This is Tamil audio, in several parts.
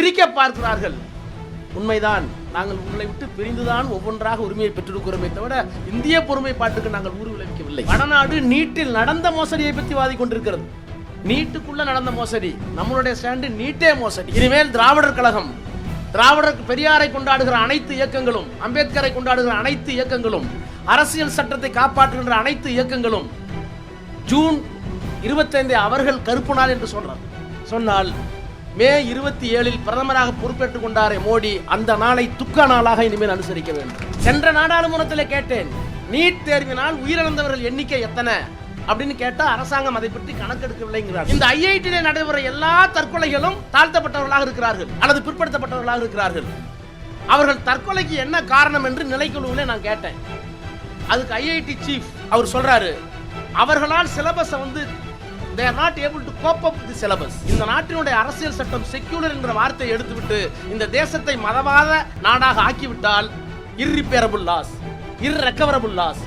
பிரிக்க பார்க்கிறார்கள். உண்மைதான், நாங்கள் உங்களை விட்டு பிரிந்துதான் ஒவ்வொன்றாக உரிமையை பெற்றிருக்கிறோமே தவிர இந்திய பொறுமைப்பாட்டுக்கு நாங்கள் ஊறு விளைவிக்கவில்லை. வடநாடு நீட்டில் நடந்த மோசடியை பற்றி வாதி கொண்டிருக்கிறது. நீட்டுக்குள்ள நடந்த மோசடி, நம்மளுடைய ஸ்டாண்டு நீட்டே மோசடி. இனிமேல் திராவிடர் கழகம், திராவிடர் பெரியாரை கொண்டாடுகிற அனைத்து இயக்கங்களும், அம்பேத்கரை கொண்டாடுகிற அனைத்து இயக்கங்களும், அரசியல் சட்டத்தை காப்பாற்றுகின்ற அனைத்து இயக்கங்களும் ஜூன் 25 அவர்கள் கருப்பு நாள் என்று சொன்னால் மே 27 பிரதமராக பொறுப்பேற்றுக் கொண்டாரே மோடி, அந்த நாளை துக்க நாளாக இனிமேல் அனுசரிக்க வேண்டும். சென்ற நாடாளுமன்றத்தில் கேட்டேன், நீட் தேர்வினால் உயிரிழந்தவர்கள் எண்ணிக்கை எத்தனை அப்படின்னு கேட்டா அரசாங்கம் அதை பற்றி கணக்கெடுக்கவில்லைங்கிறார். இந்த ஐஐடியிலே நடைபெற எல்லா தற்கொலைகளும் தாழ்த்தப்பட்டவர்களாக இருக்கிறார்கள் அல்லது பிற்படுத்தப்பட்டவர்களாக இருக்கிறார்கள். அவர்கள் தற்கொலைக்கு என்ன காரணம் என்று நிலைக்குழுவிலே நான் கேட்டேன். அதுக்கு ஐஐடி சீஃப் அவர் சொல்றாரு, அவர்களால் சிலபஸை they are not able to cope up with the syllabus. இந்த நாட்டினுடைய அரசியல் சட்டம் செக்யூலர் என்ற வார்த்தையை எடுத்துவிட்டு இந்த தேசத்தை மதவாத நாடாக ஆக்கிவிட்டால் irreparable loss, irrecoverable loss.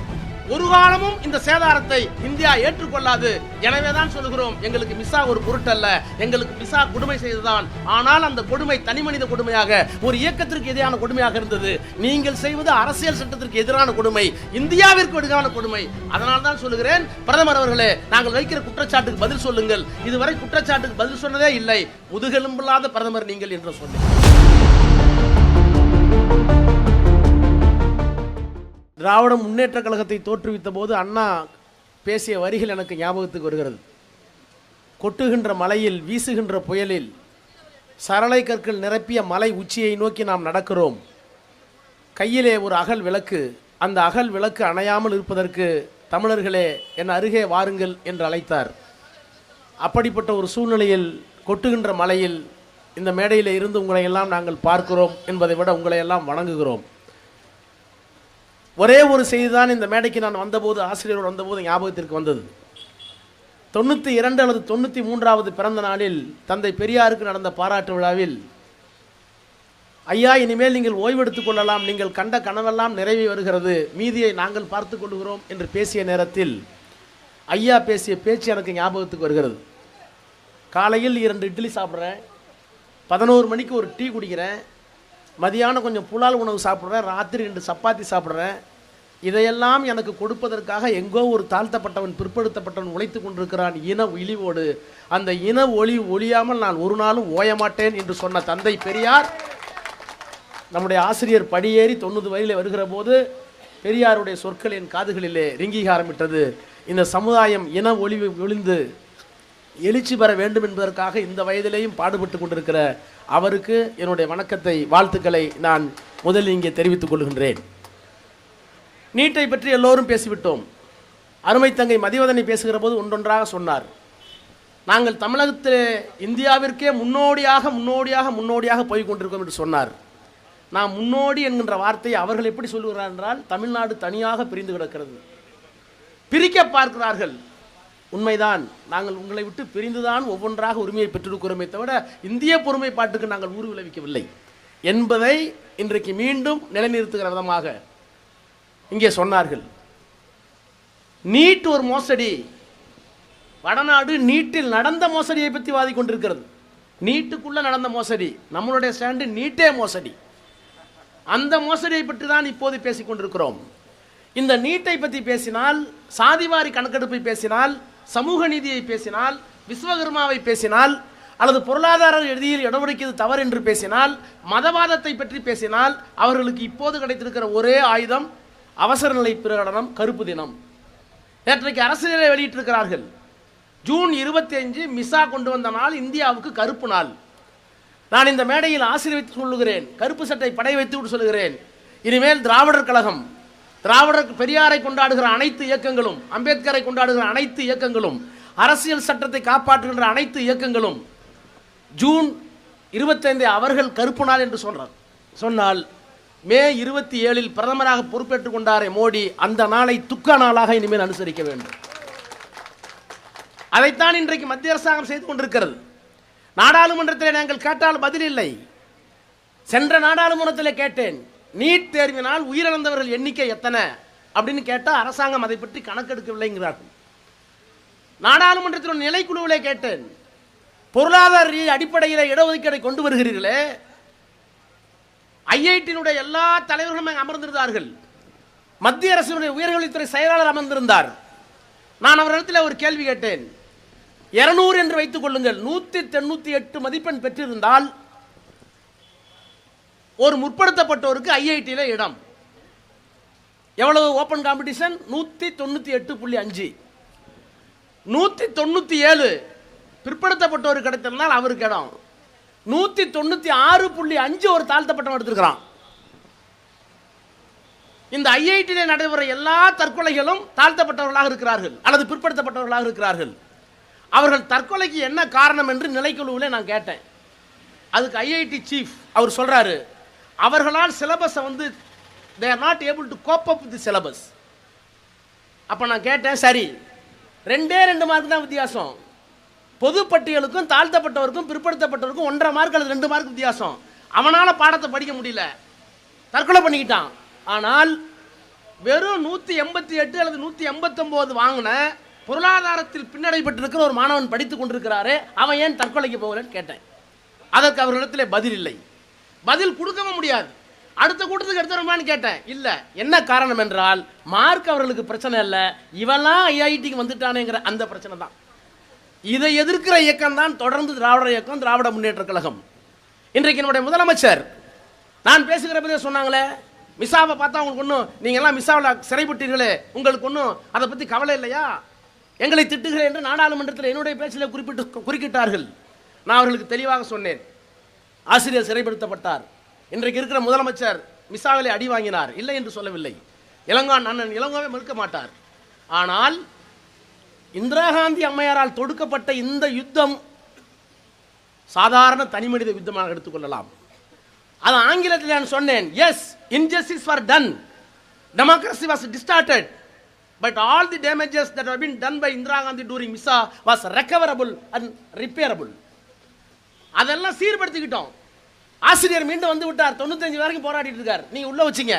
ஒரு காலமும் இந்த சேதாரத்தை இந்தியா ஏற்றுக்கொள்ளாது. எனவேதான் சொல்கிறோம், எங்களுக்கு மிசா ஒரு பொருட்டல்ல, எங்களுக்கு மிசா கொடுமை செய்ததான். ஆனால் அந்த கொடுமை தனி மனித கொடுமையாக, ஒரு இயக்கத்திற்கு எதிரான கொடுமையாக இருந்தது. நீங்கள் செய்வது அரசியல் சட்டத்திற்கு எதிரான கொடுமை, இந்தியாவிற்கு எதிரான கொடுமை. அதனால் தான் சொல்லுகிறேன், பிரதமர் அவர்களே, நாங்கள் வைக்கிற குற்றச்சாட்டுக்கு பதில் சொல்லுங்கள். இதுவரை குற்றச்சாட்டுக்கு பதில் சொன்னதே இல்லை. முதுகெலும்பில்லாத பிரதமர் நீங்கள் என்று சொன்னேன். திராவிட முன்னேற்ற கழகத்தை தோற்றுவித்த போது அண்ணா பேசிய வரிகள் எனக்கு ஞாபகத்துக்கு வருகிறது. கொட்டுகின்ற மலையில், வீசுகின்ற புயலில், சரளை கற்கள் நிரப்பிய மலை உச்சியை நோக்கி நாம் நடக்கிறோம். கையிலே ஒரு அகல் விளக்கு, அந்த அகல் விளக்கு அணையாமல் இருப்பதற்கு தமிழர்களே என் அருகே வாருங்கள் என்று அழைத்தார். அப்படிப்பட்ட ஒரு சூழ்நிலையில், கொட்டுகின்ற மலையில் இந்த மேடையில் இருந்து உங்களை எல்லாம் நாங்கள் பார்க்கிறோம் என்பதை விட உங்களை எல்லாம் வணங்குகிறோம். ஒரே ஒரு செய்தி தான் இந்த மேடைக்கு நான் வந்தபோது, ஆசிரியர் வந்தபோது ஞாபகத்திற்கு வந்தது. 92 அல்லது 93வது பிறந்த நாளில் தந்தை பெரியாருக்கு நடந்த பாராட்டு விழாவில், ஐயா இனிமேல் நீங்கள் ஓய்வெடுத்துக் கொள்ளலாம், நீங்கள் கண்ட கனவெல்லாம் நிறைவே வருகிறது, மீதியை நாங்கள் பார்த்து கொள்கிறோம் என்று பேசிய நேரத்தில் ஐயா பேசிய பேச்சு எனக்கு ஞாபகத்துக்கு வருகிறது. காலையில் 2 இட்லி சாப்பிட்றேன், 11 மணிக்கு ஒரு டீ குடிக்கிறேன், மதியானம் கொஞ்சம் புலால் உணவு சாப்பிட்றேன், ராத்திரி 2 சப்பாத்தி சாப்பிட்றேன். இதையெல்லாம் எனக்கு கொடுப்பதற்காக எங்கோ ஒரு தாழ்த்தப்பட்டவன், பிற்படுத்தப்பட்டவன் உழைத்து கொண்டிருக்கிறான் இன இழிவோடு. அந்த இன ஒழியாமல் நான் ஒரு நாளும் ஓயமாட்டேன் என்று சொன்ன தந்தை பெரியார், நம்முடைய ஆசிரியர் படியேறி 90 வயதில் வருகிற போது பெரியாருடைய சொற்கள் என் காதுகளிலே ரிங்கிக ஆரம்பித்தது. இந்த சமுதாயம் இன ஒழிந்து எழுச்சி பெற வேண்டும் என்பதற்காக இந்த வயதிலேயும் பாடுபட்டு கொண்டிருக்கிற அவருக்கு என்னுடைய வணக்கத்தை, வாழ்த்துக்களை நான் முதலில் இங்கே தெரிவித்துக் கொள்கின்றேன். நீட்டை பற்றி எல்லோரும் பேசிவிட்டோம். அருமை தங்கை மதிவதனை பேசுகிற போது ஒன்றொன்றாக சொன்னார். நாங்கள் தமிழகத்தில் இந்தியாவிற்கே முன்னோடியாக போய் கொண்டிருக்கோம் என்று சொன்னார். நான் முன்னோடி என்கின்ற வார்த்தையை அவர்கள் எப்படி சொல்லுகிறார் என்றால், தமிழ்நாடு தனியாக பிரிந்து கிடக்கிறது, பிரிக்க பார்க்கிறார்கள். உண்மைதான், நாங்கள் உங்களை விட்டு பிரிந்துதான் ஒவ்வொன்றாக உரிமையை பெற்றிருக்கிறோமே தவிர இந்திய பொறுமைப்பாட்டுக்கு நாங்கள் ஊறு விளைவிக்கவில்லை என்பதை இன்றைக்கு மீண்டும் நிலைநிறுத்துகிற விதமாக இங்கே சொன்னார்கள். நீட் ஒரு மோசடி, வடநாடு நீட்டில் நடந்த மோசடியை பற்றி வாதி கொண்டிருக்கிறது. நீட்டுக்குள்ள நடந்த மோசடி, நம்மளுடைய ஸ்டாண்டு நீட்டே மோசடி. அந்த மோசடியை பற்றி தான் இப்போது பேசிக் கொண்டிருக்கிறோம். இந்த நீட்டை பற்றி பேசினால், சாதிவாரி கணக்கெடுப்பை பேசினால், சமூக நீதியை பேசினால், விஸ்வகர்மாவை பேசினால், அல்லது பொருளாதார ரீதியில் இடஒதுக்கீடு தவறு என்று பேசினால், மதவாதத்தை பற்றி பேசினால், அவர்களுக்கு இப்போது கிடைத்திருக்கிற ஒரே ஆயுதம் அவசர நிலை பிரகடனம், கருப்பு தினம். நேற்றைக்கு அரசியலை வெளியிட்டிருக்கிறார்கள். ஜூன் 25 மிசா கொண்டு வந்த நாள் இந்தியாவுக்கு கருப்பு நாள். நான் இந்த மேடையில் ஆசீர்வதித்து சொல்லுகிறேன், கருப்பு சட்டை படை வைத்து விட்டு சொல்லுகிறேன், இனிமேல் திராவிடர் கழகம், திராவிடர் பெரியாரை கொண்டாடுகிற அனைத்து இயக்கங்களும், அம்பேத்கரை கொண்டாடுகிற அனைத்து இயக்கங்களும், அரசியல் சட்டத்தை காப்பாற்றுகின்ற அனைத்து இயக்கங்களும் ஜூன் 25 அவர்கள் கருப்பு நாள் என்று சொன்னால் மே 27 பிரதமராக பொறுப்பேற்றுக் கொண்டாரே மோடி, அந்த நாளை துக்க நாளாக இனிமேல் அனுசரிக்க வேண்டும். அதைத்தான் இன்றைக்கு மத்திய அரசாங்கம் செய்து கொண்டிருக்கிறது. நாடாளுமன்றத்தில் நாங்கள் கேட்டால் பதில் இல்லை. சென்ற நாடாளுமன்றத்தில் கேட்டேன், நீட் தேர்வினால் உயிரிழந்தவர்கள் எண்ணிக்கை எத்தனை அப்படின்னு கேட்டால் அரசாங்கம் அதை பற்றி கணக்கெடுக்கவில்லைங்கிறார்கள். நாடாளுமன்றத்தில் நிலைக்குழுவிலே கேட்டேன், பொருளாதார அடிப்படையில் இடஒதுக்கீடை கொண்டு வருகிறீர்களே. ஐஐடியினுடைய எல்லா தலைவர்களும் அமர்ந்திருந்தார்கள். மத்திய அரசினுடைய உயர்கல்வித்துறை செயலாளர் அமர்ந்திருந்தார். நான் அவரிடத்தில் ஒரு கேள்வி கேட்டேன். 200 என்று வைத்துக் கொள்ளுங்கள், 198 மதிப்பெண் பெற்றிருந்தால் ஒரு முற்படுத்தப்பட்டோருக்கு ஐஐடியில் இடம் எவ்வளவு? Open competition 198.5. 197 பிற்படுத்தப்பட்டோருக்கு கிடைத்திருந்தால் அவருக்கு இடம். 196.5 ஒரு தாழ்த்தப்பட்டவன் எடுத்திருக்கிறான். இந்த ஐஐடியில் நடைபெற எல்லா தற்கொலைகளும் தாழ்த்தப்பட்டவர்களாக இருக்கிறார்கள் அல்லது பிற்படுத்தப்பட்டவர்களாக இருக்கிறார்கள். அவர்கள் தற்கொலைக்கு என்ன காரணம் என்று நிலைக்குழுவில் நான் கேட்டேன். அதுக்கு ஐஐடி சீஃப் அவர் சொல்றாரு, அவர்களால் சிலபஸை வந்து they are not able to cope up with the syllabus. அப்ப நான் கேட்டேன், சரி 2 மார்க் தான் வித்தியாசம், பொது பட்டியலுக்கும் தாழ்த்தப்பட்டவருக்கும் பிற்படுத்தப்பட்டவருக்கும் 1.5 மார்க் அல்லது 2 மார்க் வித்தியாசம். அவனால பாடத்தை படிக்க முடியல, தற்கொலை பண்ணிக்கிட்டான். ஆனால் வெறும் 188 அல்லது 189 வாங்கின பொருளாதாரத்தில் பின்னடைபட்டிருக்கிற ஒரு மாணவன் படித்துக் கொண்டிருக்கிறாரே, அவன் ஏன் தற்கொலைக்கு போகலன்னு கேட்டேன். அதற்கு அவர்களிடத்தில் பதில் இல்லை, பதில் கொடுக்கவும் முடியாது. அடுத்த கூட்டத்துக்கு எடுத்துருமான்னு கேட்டேன், இல்லை. என்ன காரணம் என்றால் மார்க் அவர்களுக்கு பிரச்சனை இல்லை, இவெல்லாம் ஐஐடிக்கு வந்துட்டானேங்கிற அந்த பிரச்சனை தான். இதை எதிர்க்கிற இயக்கம் தான் தொடர்ந்து திராவிட இயக்கம், திராவிட முன்னேற்ற கழகம். இன்றைக்கு என்னுடைய முதலமைச்சர் நான் பேசுகிற போதே சொன்னாங்களே, மிசாவை பார்த்தா உங்களுக்கு ஒன்றும், நீங்கள்லாம் மிசாவில் சிறைப்பட்டீர்களே, உங்களுக்கு ஒன்றும் அதை பற்றி கவலை இல்லையா, எங்களை திட்டுகிறேன் என்று நாடாளுமன்றத்தில் என்னுடைய பேச்சில் குறுக்கிட்டார்கள். நான் அவர்களுக்கு தெளிவாக சொன்னேன், ஆசிரியர் சிறைப்படுத்தப்பட்டார். இன்றைக்கு இருக்கிற முதலமைச்சர் மிசாவிலே அடி வாங்கினார், இல்லை என்று சொல்லவில்லை. இளங்கான் அண்ணன் இளங்கோவே மறுக்க மாட்டார். ஆனால் இந்திரா காந்தி அம்மையாரால் தொடுக்கப்பட்ட இந்த யுத்தம் சாதாரண தனிமனித யுத்தமாக எடுத்துக்கொள்ளலாம். அது ஆங்கிலத்தில் நான் சொன்னேன், yes, injustice was done, democracy was distorted, but all the damages that have been done by Indira Gandhi during MISA was recoverable and repairable. அதெல்லாம் சீர்படுத்திக்கிட்டோம். ஆசிரியர் மீண்டும் வந்து விட்டார், 95 வரைக்கும் போராடிட்டு இருக்கார், நீங்க உள்ள வச்சிங்க,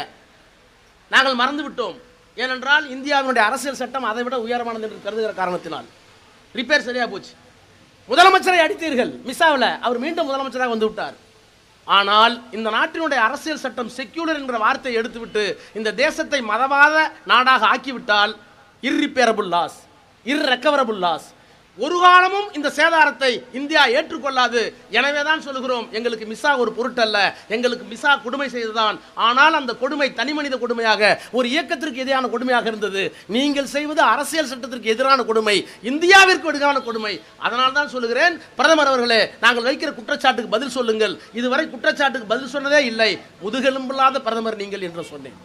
நாங்கள் மறந்து விட்டோம். ஏனென்றால் இந்தியாவினுடைய அரசியல் சட்டம் அதை விட உயரமானது என்று கருதுகிற காரணத்தினால் ரிப்பேர் சரியா போச்சு. முதலமைச்சரை அடித்தீர்கள் மிசாவில், அவர் மீண்டும் முதலமைச்சராக வந்து விட்டார். ஆனால் இந்த நாட்டினுடைய அரசியல் சட்டம் செக்யூலர் என்ற வார்த்தையை எடுத்துவிட்டு இந்த தேசத்தை மதவாத நாடாக ஆக்கிவிட்டால் இர்ரிப்பேரபிள் லாஸ், இர்ரெக்கவரபிள் லாஸ். ஒரு காலமும் இந்த சேதாரத்தை இந்தியா ஏற்றுக்கொள்ளாது. எனவே தான் சொல்லுகிறோம், எங்களுக்கு மிசா ஒரு பொருட்டல்ல, எங்களுக்கு மிசா கொடுமை செய்ததான். ஆனால் அந்த கொடுமை தனி மனித கொடுமையாக, ஒரு இயக்கத்திற்கு எதிரான கொடுமையாக இருந்தது. நீங்கள் செய்வது அரசியல் சட்டத்திற்கு எதிரான கொடுமை, இந்தியாவிற்கு எதிரான கொடுமை. அதனால் தான் சொல்லுகிறேன், பிரதமர் அவர்களே, நாங்கள் வைக்கிற குற்றச்சாட்டுக்கு பதில் சொல்லுங்கள். இதுவரை குற்றச்சாட்டுக்கு பதில் சொன்னதே இல்லை. முதுகெலும்பில்லாத பிரதமர் நீங்கள் என்று சொன்னேன்.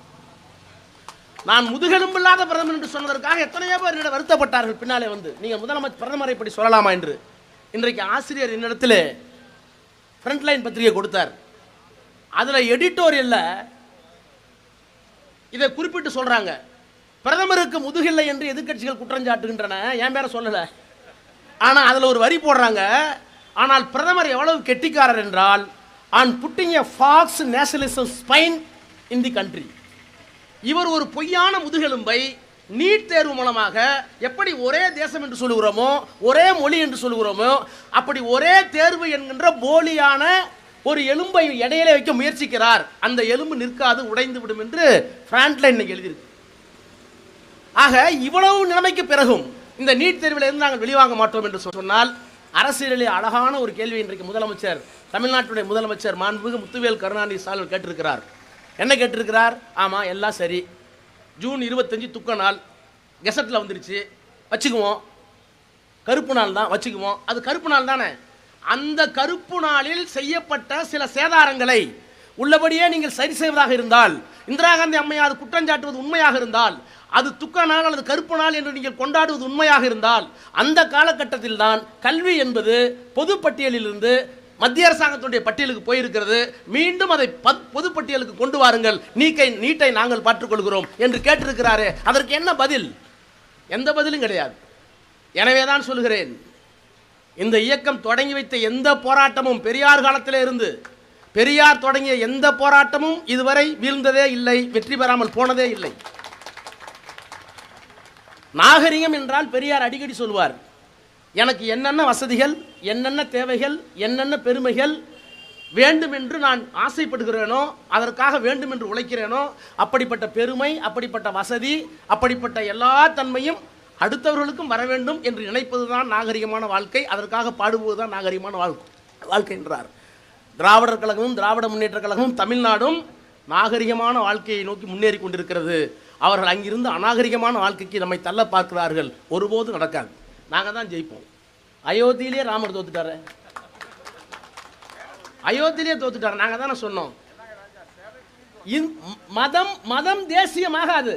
நான் முதுகெலும்பில்லாத பிரதமர் என்று சொன்னதற்காக எத்தனையோ பேர் என்னிடம் வருத்தப்பட்டார்கள். பின்னாலே வந்து நீங்கள் முதலமைச்சர் பிரதமரை இப்படி சொல்லலாமா என்று. இன்றைக்கு ஆசிரியர் என்னிடத்தில் ஃப்ரண்ட்லைன் பத்திரிகை கொடுத்தார். அதில் எடிட்டோரியல்ல இதை குறிப்பிட்டு சொல்றாங்க, பிரதமருக்கு முதுகில்லை என்று எதிர்க்கட்சிகள் குற்றஞ்சாட்டுகின்றன. என் பேரை சொல்லலை, ஆனால் அதில் ஒரு வரி போடுறாங்க, ஆனால் பிரதமர் எவ்வளவு கெட்டிக்காரர் என்றால், on putting a fox nationalism spine in the country. இவர் ஒரு பொய்யான முதுகெலும்பை நீட் தேர்வு மூலமாக எப்படி ஒரே தேசம் என்று சொல்லுகிறோமோ, ஒரே மொழி என்று சொல்லுகிறோமோ, அப்படி ஒரே தேர்வு என்கின்ற போலியான ஒரு எலும்பை இடையிலே வைக்க முயற்சிக்கிறார். அந்த எலும்பு நிற்காது, உடைந்து விடும் என்று ஃப்ரண்ட்லைன் எழுதியிருக்கு. ஆக இவ்வளவு நிலைமைக்கு பிறகும் இந்த நீட் தேர்வில் இருந்து நாங்கள் வெளிவாங்க மாட்டோம் என்று சொன்னால், அரசியலிலே அழகான ஒரு கேள்வி இன்றைக்கு முதலமைச்சர், தமிழ்நாட்டுடைய முதலமைச்சர் மாண்புமிகு முத்துவேல் கருணாநிதி ஸ்டாலின் கேட்டிருக்கிறார். என்ன கேட்டிருக்கிறார்? ஆமாம், எல்லாம் சரி, ஜூன் 25 துக்க நாள் கெசட்டில் வந்துருச்சு, வச்சுக்குவோம், கருப்பு நாள் தான் வச்சுக்குவோம், அது கருப்பு நாள் தானே. அந்த கருப்பு நாளில் செய்யப்பட்ட சில சேதாரங்களை உள்ளபடியே நீங்கள் சரி செய்வதாக இருந்தால், இந்திரா காந்தி அம்மையார் குற்றஞ்சாட்டுவது உண்மையாக இருந்தால், அது துக்க நாள் அல்லது கருப்பு நாள் என்று நீங்கள் கொண்டாடுவது உண்மையாக இருந்தால், அந்த காலகட்டத்தில் தான் கல்வி என்பது பொது பட்டியலிலிருந்து மத்திய அரசாங்கத்துடைய பட்டியலுக்கு போயிருக்கிறது. மீண்டும் அதை பொது பட்டியலுக்கு கொண்டு வாருங்கள், நீட்டை நாங்கள் பார்த்துக்கொள்கிறோம் என்று கேட்டிருக்கிறாரே, அதற்கு என்ன பதில்? எந்த பதிலும் கிடையாது. எனவே தான் சொல்கிறேன், இந்த இயக்கம் தொடங்கி வைத்த எந்த போராட்டமும், பெரியார் காலத்திலே இருந்து பெரியார் தொடங்கிய எந்த போராட்டமும் இதுவரை வீழ்ந்ததே இல்லை, வெற்றி பெறாமல் போனதே இல்லை. நாகரிகம் என்றால் பெரியார் அடிக்கடி சொல்வார், எனக்கு என்னென்ன வசதிகள், என்னென்ன தேவைகள், என்னென்ன பெருமைகள் வேண்டும் என்று நான் ஆசைப்படுகிறேனோ, அதற்காக வேண்டும் என்று உழைக்கிறேனோ, அப்படிப்பட்ட பெருமை, அப்படிப்பட்ட வசதி, அப்படிப்பட்ட எல்லா தன்மையும் அடுத்தவர்களுக்கும் வர வேண்டும் என்று நினைப்பது தான் நாகரிகமான வாழ்க்கை. அதற்காக பாடுபோது தான் நாகரிகமான வாழ்க்கை என்றார். திராவிடர் கழகமும் திராவிட முன்னேற்ற கழகமும் தமிழ்நாடும் நாகரிகமான வாழ்க்கையை நோக்கி முன்னேறி கொண்டிருக்கிறது. அவர்கள் அங்கிருந்து அநாகரிகமான வாழ்க்கைக்கு நம்மை தள்ள பார்க்கிறார்கள். ஒருபோதும் நடக்காது. நாங்கள் தான் ஜெயிப்போம். அயோத்தியிலே ராமர் தோத்துட்டாரு, அயோத்தியிலே தோத்துட்டாரு. நாங்கள் தானே சொன்னோம். மதம் தேசியமாகாது.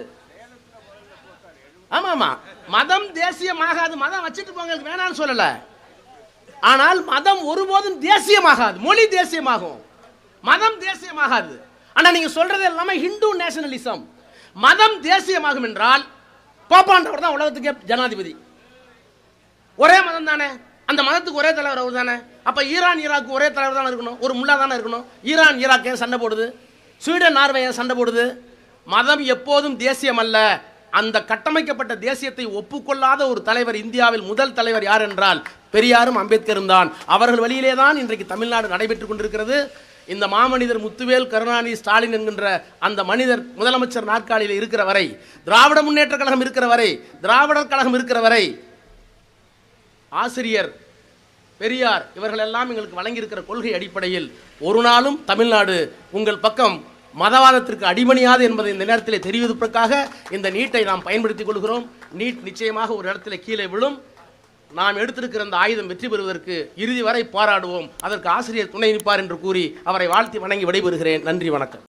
ஆமா ஆமா, மதம் தேசியமாகாது. மதம் வச்சுட்டு போங்க, வேணான்னு சொல்லல. ஆனால் மதம் ஒருபோதும் தேசியமாகாது. மொழி தேசியமாகும், மதம் தேசியமாகாது. ஆனா நீங்க சொல்றது எல்லாமே ஹிந்து நேஷனலிசம். மதம் தேசியமாகும் என்றால் போப்பாண்டவர் தான் உலகத்துக்கே ஜனாதிபதி. ஒரே மதம் தானே, அந்த மதத்துக்கு ஒரே தலைவர் அவர் தானே. அப்ப ஈரான் ஈராக்கு ஒரே தலைவர் தானே இருக்கணும், ஒரு முல்லா தானே இருக்கணும். ஈரான் ஈராக் ஏன் சண்டை போடுது? ஸ்வீடன் நார்வே ஏன் சண்டை போடுது? மதம் எப்போதும் தேசியம் அல்ல. அந்த கட்டமைக்கப்பட்ட தேசியத்தை ஒப்புக்கொள்ளாத ஒரு தலைவர் இந்தியாவில் முதல் தலைவர் யார் என்றால் பெரியாரும் அம்பேத்கரும் தான். அவர்கள் வழியிலே தான் இன்றைக்கு தமிழ்நாடு நடைபெற்றுக் கொண்டிருக்கிறது. இந்த மாமனிதர் முத்துவேல் கருணாநிதி ஸ்டாலின் என்கின்ற அந்த மனிதர் முதலமைச்சர் நாற்காலியில் இருக்கிற வரை, திராவிட முன்னேற்ற கழகம் இருக்கிற வரை, திராவிடர் கழகம் இருக்கிற வரை, ஆசிரியர் பெரியார் இவர்கள் எல்லாம் எங்களுக்கு வழங்கியிருக்கிற கொள்கை அடிப்படையில் ஒரு நாளும் தமிழ்நாடு உங்கள் பக்கம் மதவாதத்திற்கு அடிபணியாது என்பதை இந்த நேரத்தில் தெரிவிப்பதற்காக இந்த நீட்டை நாம் பயன்படுத்திக் கொள்கிறோம். நீட் நிச்சயமாக ஒரு இடத்துல கீழே விழும். நாம் எடுத்திருக்கிற அந்த ஆயுதம் வெற்றி பெறுவதற்கு இறுதி வரை போராடுவோம். அதற்கு ஆசிரியர் துணை நிற்பார் என்று கூறி அவரை வாழ்த்தி வணங்கி விடைபெறுகிறேன். நன்றி, வணக்கம்.